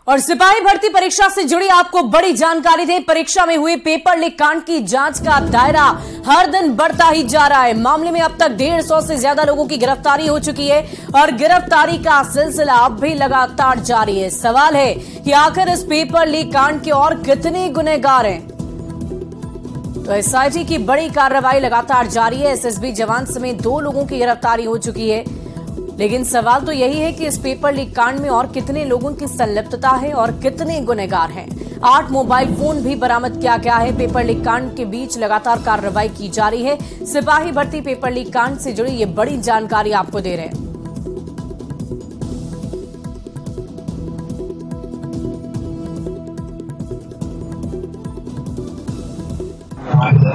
और सिपाही भर्ती परीक्षा से जुड़ी आपको बड़ी जानकारी दे। परीक्षा में हुए पेपर लीक कांड की जांच का दायरा हर दिन बढ़ता ही जा रहा है। मामले में अब तक 150 से ज्यादा लोगों की गिरफ्तारी हो चुकी है और गिरफ्तारी का सिलसिला अब भी लगातार जारी है। सवाल है कि आखिर इस पेपर लीक कांड के और कितने गुनहगार हैं। तो एसआईटी की बड़ी कार्रवाई लगातार जारी है। एसएसबी जवान समेत 2 लोगों की गिरफ्तारी हो चुकी है, लेकिन सवाल तो यही है कि इस पेपर लीक कांड में और कितने लोगों की संलिप्तता है और कितने गुनहगार हैं। 8 मोबाइल फोन भी बरामद किया गया है। पेपर लीक कांड के बीच लगातार कार्रवाई की जा रही है। सिपाही भर्ती पेपर लीक कांड से जुड़ी ये बड़ी जानकारी आपको दे रहे हैं।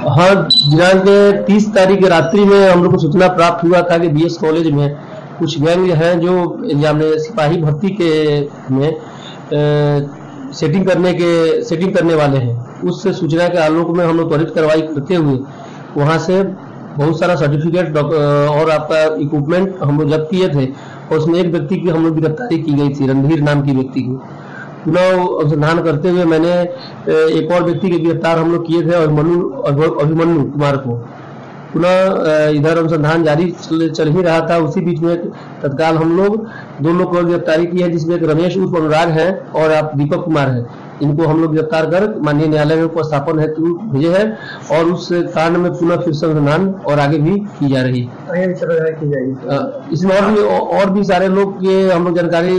हाँ, दिनांक 30 तारीख रात्रि में हम लोग को सूचना प्राप्त हुआ था कि बीएस कॉलेज में कुछ गैंग हैं जो एग्जाम सिपाही भर्ती के में सेटिंग करने वाले हैं। उस सूचना के आलोक में हम लोग त्वरित कार्रवाई करते हुए वहां से बहुत सारा सर्टिफिकेट और आपका इक्विपमेंट हम लोग जब्त किए थे और उसमें एक व्यक्ति की हम लोग गिरफ्तारी की गई थी, रणधीर नाम की व्यक्ति की। पुनः अनुसंधान करते हुए मैंने एक और व्यक्ति के गिरफ्तार हम लोग किए थे और अभिमन्यु कुमार को। पुनः इधर अनुसंधान जारी चल ही रहा था। उसी बीच में तत्काल हम लोग 2 लोग को गिरफ्तारी की है, जिसमें एक रमेश उर्फ अनुराग है और आप दीपक कुमार है। इनको हम लोग गिरफ्तार कर माननीय न्यायालय में उपस्थापन हेतु भेजे हैं और उस कांड में पुनः फिर से अनुसंधान और आगे भी की जा रही है। इसमें और भी सारे लोग ये हम लोग जानकारी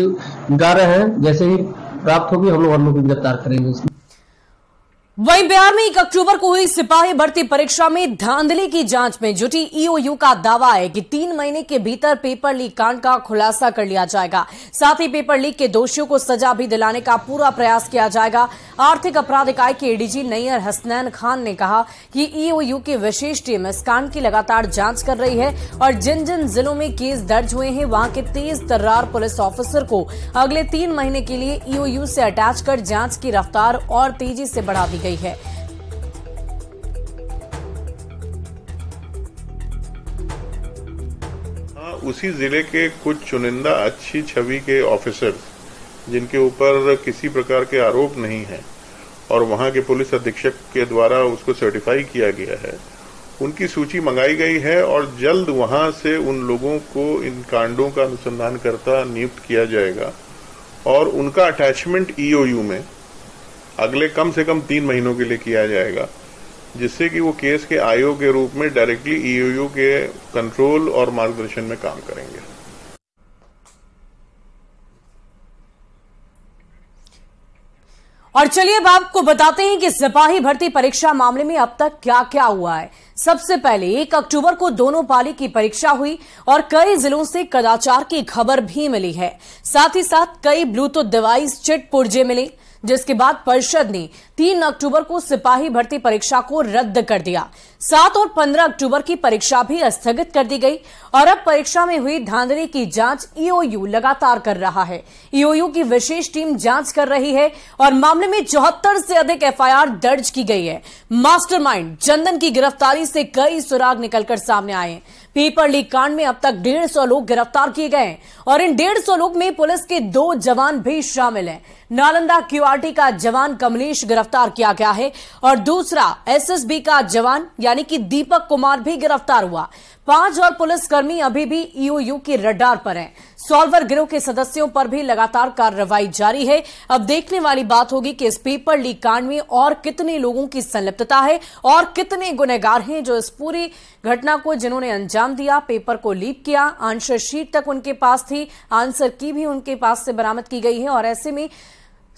निकाल रहे हैं। जैसे ही प्राप्त होगी हम लोग को गिरफ्तार करेंगे। वहीं बिहार में 1 अक्टूबर को हुई सिपाही भर्ती परीक्षा में धांधली की जांच में जुटी ईओयू का दावा है कि 3 महीने के भीतर पेपर लीक कांड का खुलासा कर लिया जाएगा। साथ ही पेपर लीक के दोषियों को सजा भी दिलाने का पूरा प्रयास किया जाएगा। आर्थिक अपराध इकाई के एडीजी नैयर हसनैन खान ने कहा कि ईओयू की विशेष टीम इस कांड की लगातार जांच कर रही है और जिन जिन जिलों में केस दर्ज हुए हैं वहां के तेज तर्रार पुलिस ऑफिसर को अगले 3 महीने के लिए ईओयू से अटैच कर जांच की रफ्तार और तेजी से बढ़ा दी गई है। उसी जिले के कुछ चुनिंदा अच्छी छवि के ऑफिसर जिनके ऊपर किसी प्रकार के आरोप नहीं है और वहां के पुलिस अधीक्षक के द्वारा उसको सर्टिफाई किया गया है, उनकी सूची मंगाई गई है और जल्द वहां से उन लोगों को इन कांडों का अनुसंधानकर्ता नियुक्त किया जाएगा और उनका अटैचमेंट ईओयू में अगले कम से कम 3 महीनों के लिए किया जाएगा, जिससे कि वो केस के आयोग के रूप में डायरेक्टली ईओयू के कंट्रोल और मार्गदर्शन में काम करेंगे। और चलिए अब आपको बताते हैं कि सिपाही भर्ती परीक्षा मामले में अब तक क्या क्या हुआ है। सबसे पहले 1 अक्टूबर को दोनों पाली की परीक्षा हुई और कई जिलों से कदाचार की खबर भी मिली है। साथ ही साथ कई ब्लूटूथ डिवाइस चिट पुर्जे मिले, जिसके बाद परिषद ने 3 अक्टूबर को सिपाही भर्ती परीक्षा को रद्द कर दिया। 7 और 15 अक्टूबर की परीक्षा भी स्थगित कर दी गई और अब परीक्षा में हुई धांधली की जांच ईओयू लगातार कर रहा है। ईओयू की विशेष टीम जांच कर रही है और मामले में 74 से अधिक एफआईआर दर्ज की गई है। मास्टरमाइंड चंदन की गिरफ्तारी से कई सुराग निकलकर सामने आए हैं। पेपर लीक कांड में अब तक 150 लोग गिरफ्तार किए गए हैं और इन 150 लोग में पुलिस के 2 जवान भी शामिल हैं। नालंदा क्यूआरटी का जवान कमलेश गिरफ्तार किया गया है और दूसरा एसएसबी का जवान यानी कि दीपक कुमार भी गिरफ्तार हुआ। 5 और पुलिसकर्मी अभी भी ईओयू की रडार पर हैं। सॉल्वर गिरोह के सदस्यों पर भी लगातार कार्रवाई जारी है। अब देखने वाली बात होगी कि इस पेपर लीक कांड में और कितने लोगों की संलिप्तता है और कितने गुनहगार हैं जो इस पूरी घटना को जिन्होंने अंजाम दिया, पेपर को लीक किया। आंसर शीट तक उनके पास थी, आंसर की भी उनके पास से बरामद की गई है और ऐसे में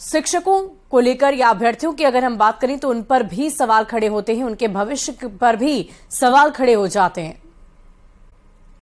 शिक्षकों को लेकर या अभ्यर्थियों की अगर हम बात करें तो उन पर भी सवाल खड़े होते हैं, उनके भविष्य पर भी सवाल खड़े हो जाते हैं।